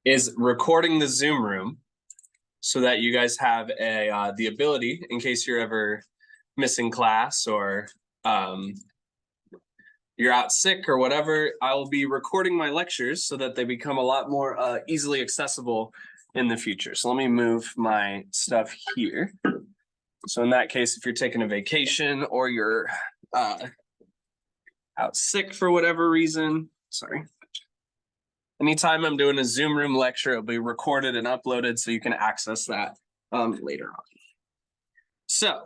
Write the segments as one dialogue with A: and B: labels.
A: is recording the Zoom room so that you guys have the ability, in case you're ever missing class or you're out sick or whatever, I will be recording my lectures so that they become a lot more easily accessible in the future. So let me move my stuff here. So in that case, if you're taking a vacation or you're out sick for whatever reason, sorry. Anytime I'm doing a Zoom room lecture, it'll be recorded and uploaded so you can access that later on. So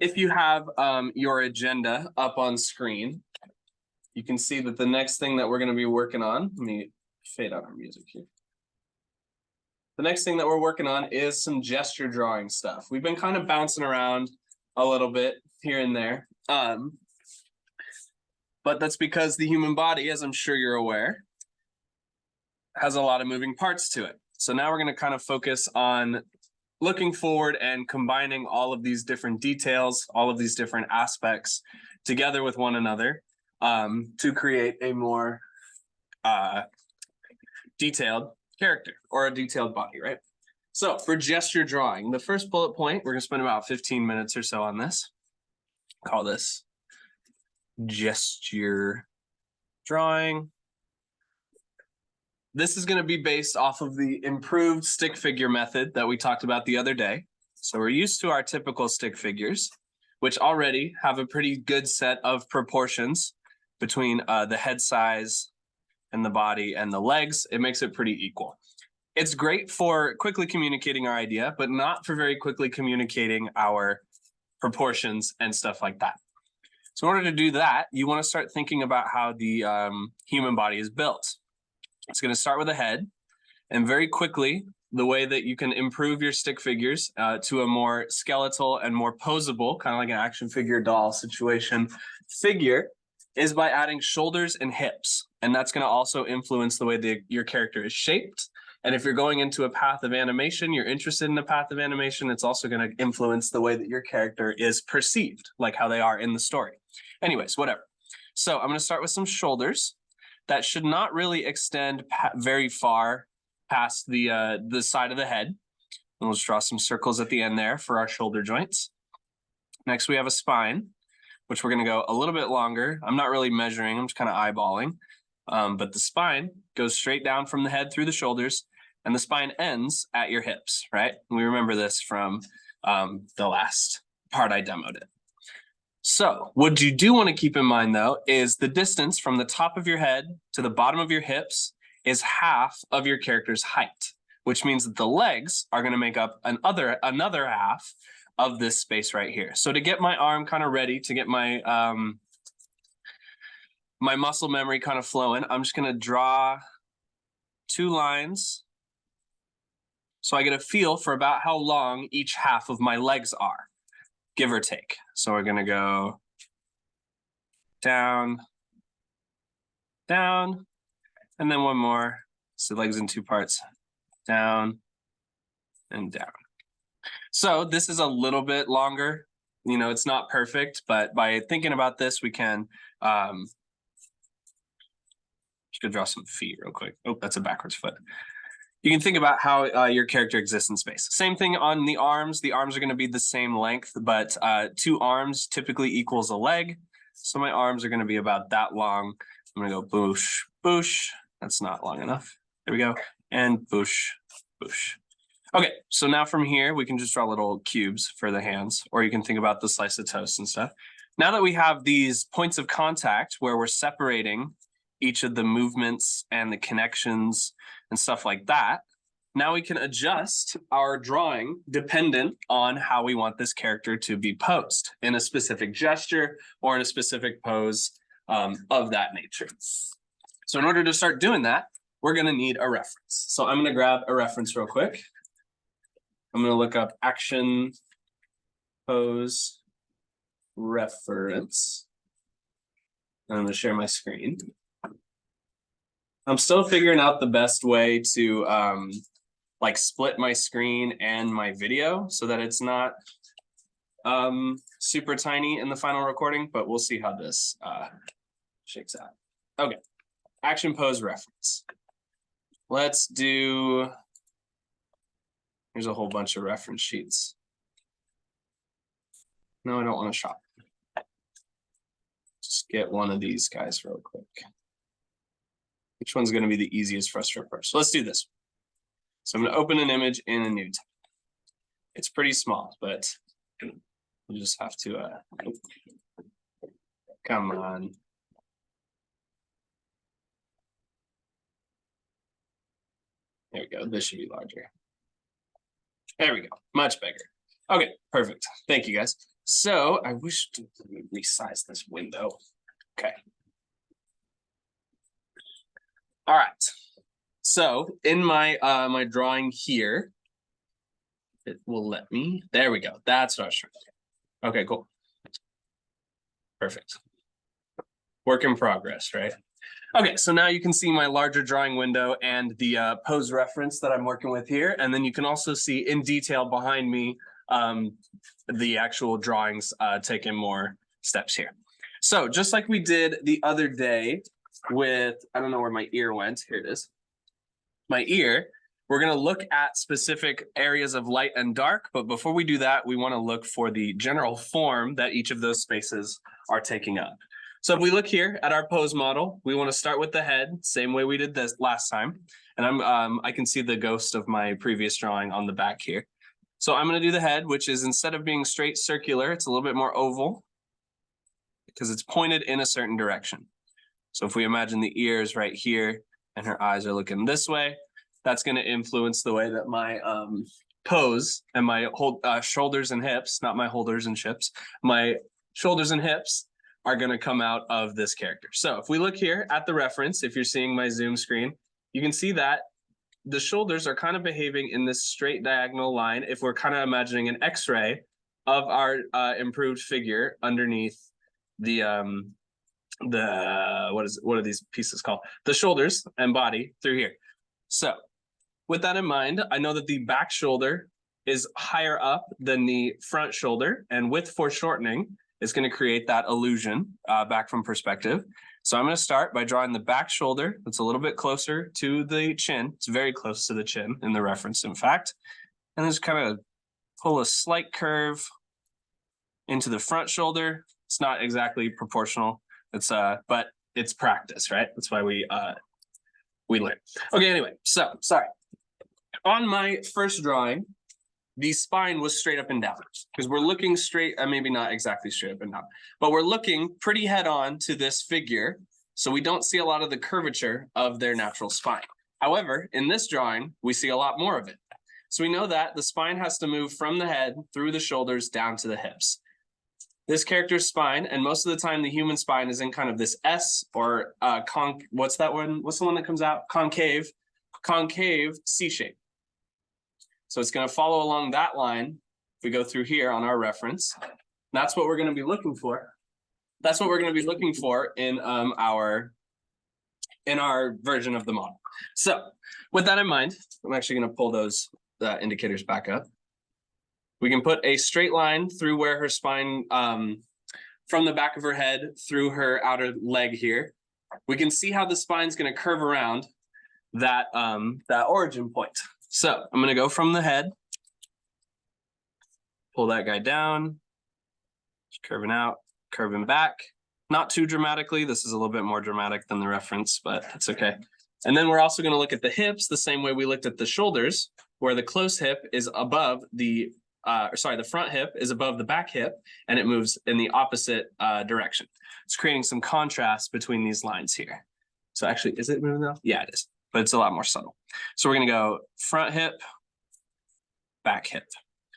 A: if you have your agenda up on screen, you can see that the next thing that we're going to be working on, let me fade out our music here. The next thing that we're working on is some gesture drawing stuff. We've been kind of bouncing around a little bit here and there. But that's because the human body, as I'm sure you're aware, has a lot of moving parts to it. So now we're going to kind of focus on looking forward and combining all of these different details, all of these different aspects together with one another to create a more detailed character or a detailed body, right? So for gesture drawing, the first bullet point, we're going to spend about 15 minutes or so on this. Call this gesture drawing. This is going to be based off of the improved stick figure method that we talked about the other day. So we're used to our typical stick figures, which already have a pretty good set of proportions between the head size and the body and the legs. It makes it pretty equal. It's great for quickly communicating our idea, but not for very quickly communicating our proportions and stuff like that. So in order to do that, you want to start thinking about how the human body is built. It's going to start with a head, and very quickly, the way that you can improve your stick figures to a more skeletal and more posable, kind of like an action figure doll situation figure, is by adding shoulders and hips. And that's going to also influence the way your character is shaped. And if you're going into a path of animation, you're interested in the path of animation, it's also going to influence the way that your character is perceived, like how they are in the story. Anyways, whatever. So I'm going to start with some shoulders. That should not really extend very far past the side of the head. And we'll just draw some circles at the end there for our shoulder joints. Next, we have a spine, which we're going to go a little bit longer. I'm not really measuring, I'm just kind of eyeballing. But the spine goes straight down from the head through the shoulders, and the spine ends at your hips, right? We remember this from the last part I demoed it. So what you do want to keep in mind, though, is the distance from the top of your head to the bottom of your hips is half of your character's height, which means that the legs are going to make up another half of this space right here. So to get my arm kind of ready, to get my my muscle memory kind of flowing, I'm just going to draw two lines so I get a feel for about how long each half of my legs are, give or take. So we're going to go down, down, and then one more. So legs in two parts, down and down. So this is a little bit longer. You know, it's not perfect, but by thinking about this, we can just gonna draw some feet real quick. Oh, that's a backwards foot. You can think about how your character exists in space. Same thing on the arms. The arms are going to be the same length, but 2 arms typically equals a leg. So my arms are going to be about that long. I'm going to go boosh, boosh. That's not long enough. There we go. And boosh, boosh. Okay, so now from here, we can just draw little cubes for the hands, or you can think about the slice of toast and stuff. Now that we have these points of contact where we're separating each of the movements and the connections and stuff like that, now we can adjust our drawing dependent on how we want this character to be posed in a specific gesture or in a specific pose of that nature. So in order to start doing that, we're going to need a reference. So I'm going to grab a reference real quick. I'm going to look up action pose reference. I'm going to share my screen. I'm still figuring out the best way to like split my screen and my video so that it's not super tiny in the final recording, but we'll see how this shakes out. Okay, action pose reference. let's do, here's a whole bunch of reference sheets. No, I don't want to shop. Just get one of these guys real quick. Which one's going to be the easiest for us to refer? So let's do this. So I'm going to open an image in a new tab. It's pretty small, but we'll just have to, come on. There we go. This should be larger. There we go. Much bigger. Okay, perfect. Thank you, guys. So I wish to resize this window. Okay. All right. So in my my drawing here, it will let me. There we go. That's what I was trying to do. Okay, cool. Perfect. Work in progress, right? Okay, so now you can see my larger drawing window and the pose reference that I'm working with here. And then you can also see in detail behind me the actual drawings taking more steps here. So just like we did the other day with, I don't know where my ear went. Here it is. My ear, we're going to look at specific areas of light and dark. But before we do that, we want to look for the general form that each of those spaces are taking up. So if we look here at our pose model, we want to start with the head, same way we did this last time. And I can see the ghost of my previous drawing on the back here. So I'm going to do the head, which is instead of being straight circular, it's a little bit more oval because it's pointed in a certain direction. So if we imagine the ears right here and her eyes are looking this way, that's going to influence the way that my pose and my shoulders and hips, not my holders and ships, my shoulders and hips are going to come out of this character. So if we look here at the reference, if you're seeing my Zoom screen, you can see that the shoulders are kind of behaving in this straight diagonal line. If we're kind of imagining an X-ray of our improved figure underneath the what are these pieces called? The shoulders and body through here. So with that in mind, I know that the back shoulder is higher up than the front shoulder, and with foreshortening, it's going to create that illusion back from perspective. So I'm going to start by drawing the back shoulder. That's a little bit closer to the chin. It's very close to the chin in the reference, in fact. And just kind of pull a slight curve into the front shoulder. It's not exactly proportional. It's but it's practice, right? That's why we learn. Okay, anyway, so sorry. On my first drawing, the spine was straight up and down because we're looking straight, maybe not exactly straight up and down, but we're looking pretty head on to this figure. So we don't see a lot of the curvature of their natural spine. However, in this drawing, we see a lot more of it. So we know that the spine has to move from the head through the shoulders down to the hips. This character's spine, and most of the time the human spine is in kind of this S or what's that one? What's the one that comes out? Concave C shape. So it's going to follow along that line. If we go through here on our reference, that's what we're going to be looking for. That's what we're going to be looking for in our version of the model. So with that in mind, I'm actually going to pull those indicators back up. We can put a straight line through where her spine, from the back of her head through her outer leg here. We can see how the spine's going to curve around that origin point. So I'm going to go from the head, pull that guy down, just curving out, curving back, not too dramatically. This is a little bit more dramatic than the reference, but that's okay. And then we're also going to look at the hips the same way we looked at the shoulders, where the close hip is above the front hip is above the back hip, and it moves in the opposite direction. It's creating some contrast between these lines here. So actually, is it moving now? Yeah, it is, but it's a lot more subtle. So we're going to go front hip, back hip.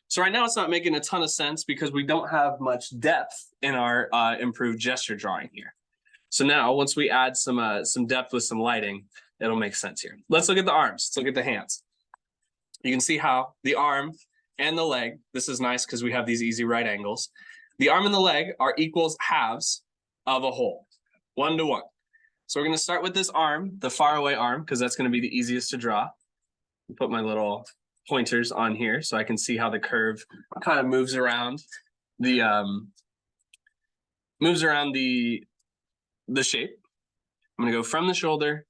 A: So right now it's not making a ton of sense because we don't have much depth in our improved gesture drawing here. So now once we add some depth with some lighting, it'll make sense here. Let's look at the arms. Let's look at the hands. You can see how the arm and the leg, this is nice because we have these easy right angles. The arm and the leg are equals halves of a whole, 1 to 1. So we're going to start with this arm, the far away arm, because that's going to be the easiest to draw. Put my little pointers on here so I can see how the curve kind of moves around the shape. I'm going to go from the shoulder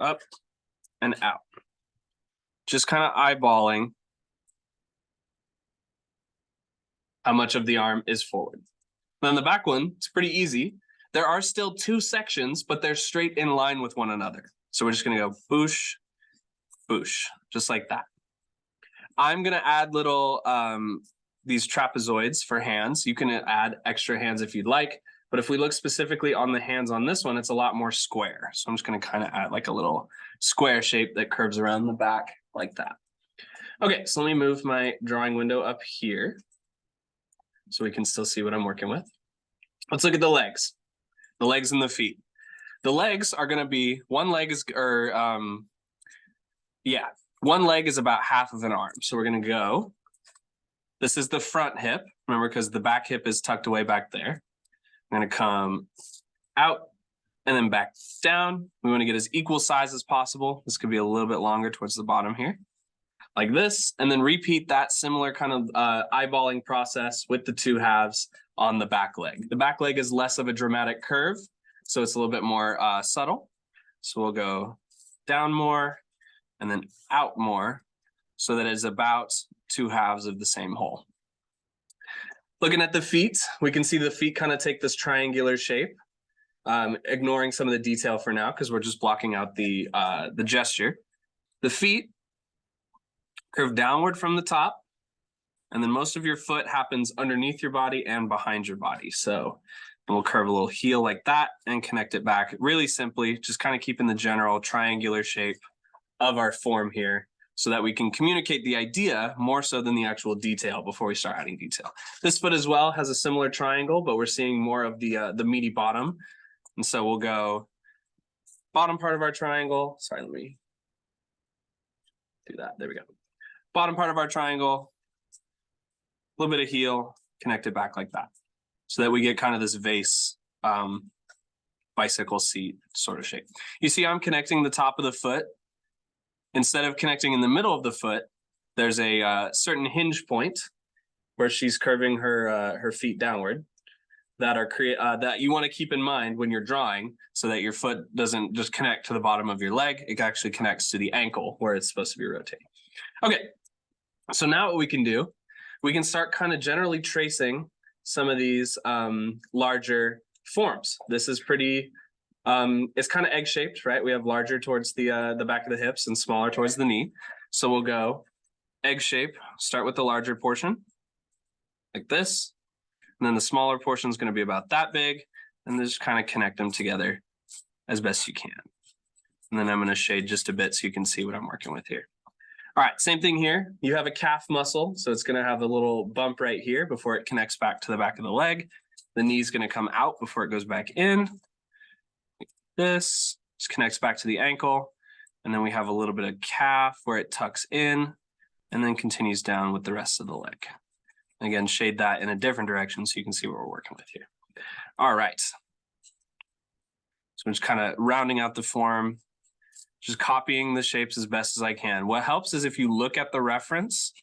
A: up and out. Just kind of eyeballing how much of the arm is forward. Then the back one, it's pretty easy. There are still two sections, but they're straight in line with one another. So we're just gonna go boosh, boosh, just like that. I'm gonna add little, these trapezoids for hands. You can add extra hands if you'd like, but if we look specifically on the hands on this one, it's a lot more square. So I'm just gonna kind of add like a little square shape that curves around the back like that. Okay, so let me move my drawing window up here so we can still see what I'm working with. Let's look at the legs and the feet. The legs are gonna be, one leg is about half of an arm. So we're gonna go, this is the front hip, remember, because the back hip is tucked away back there. I'm gonna come out and then back down. We wanna get as equal size as possible. This could be a little bit longer towards the bottom here, like this, and then repeat that similar kind of eyeballing process with the two halves on the back leg. The back leg is less of a dramatic curve, so it's a little bit more subtle. So we'll go down more and then out more, so that it's about two halves of the same whole. Looking at the feet, we can see the feet kind of take this triangular shape, ignoring some of the detail for now because we're just blocking out the gesture. The feet curve downward from the top, and then most of your foot happens underneath your body and behind your body. So we'll curve a little heel like that and connect it back really simply, just kind of keeping the general triangular shape of our form here so that we can communicate the idea more so than the actual detail before we start adding detail. This foot as well has a similar triangle, but we're seeing more of the meaty bottom. And so we'll go bottom part of our triangle. Sorry, let me do that. There we go. Bottom part of our triangle, a little bit of heel, connect it back like that, so that we get kind of this vase bicycle seat sort of shape. You see I'm connecting the top of the foot. Instead of connecting in the middle of the foot, there's a certain hinge point where she's curving her feet downward that you want to keep in mind when you're drawing, so that your foot doesn't just connect to the bottom of your leg. It actually connects to the ankle where it's supposed to be rotating. Okay, so now what we can do, we can start kind of generally tracing some of these larger forms. This is pretty, it's kind of egg-shaped, right? We have larger towards the back of the hips and smaller towards the knee. So we'll go egg shape, start with the larger portion, like this. And then the smaller portion is going to be about that big, and then just kind of connect them together as best you can. And then I'm going to shade just a bit so you can see what I'm working with here. All right, same thing here. You have a calf muscle, so it's going to have a little bump right here before it connects back to the back of the leg. The knee is going to come out before it goes back in. Like this just connects back to the ankle. And then we have a little bit of calf where it tucks in and then continues down with the rest of the leg. Again, shade that in a different direction so you can see what we're working with here. All right. So I'm just kind of rounding out the form, just copying the shapes as best as I can. What helps is if you look at the reference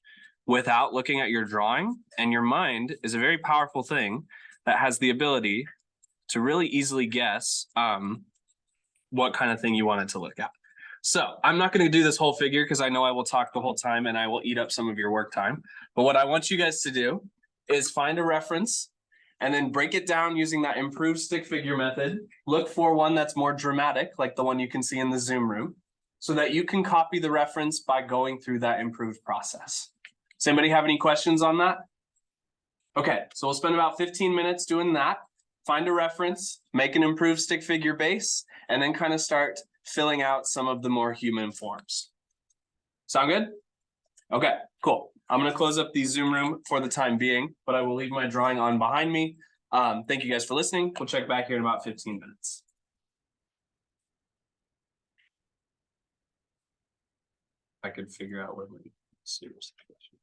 A: without looking at your drawing, and your mind is a very powerful thing that has the ability to really easily guess what kind of thing you want it to look at. So I'm not going to do this whole figure because I know I will talk the whole time and I will eat up some of your work time. But what I want you guys to do is find a reference and then break it down using that improved stick figure method. Look for one that's more dramatic, like the one you can see in the Zoom room, so that you can copy the reference by going through that improved process. Does anybody have any questions on that? Okay, so we'll spend about 15 minutes doing that. Find a reference, make an improved stick figure base, and then kind of start filling out some of the more human forms. Sound good? Okay, cool. I'm going to close up the Zoom room for the time being, but I will leave my drawing on behind me. Thank you guys for listening. We'll check back here in about 15 minutes. I could figure out where my serious question.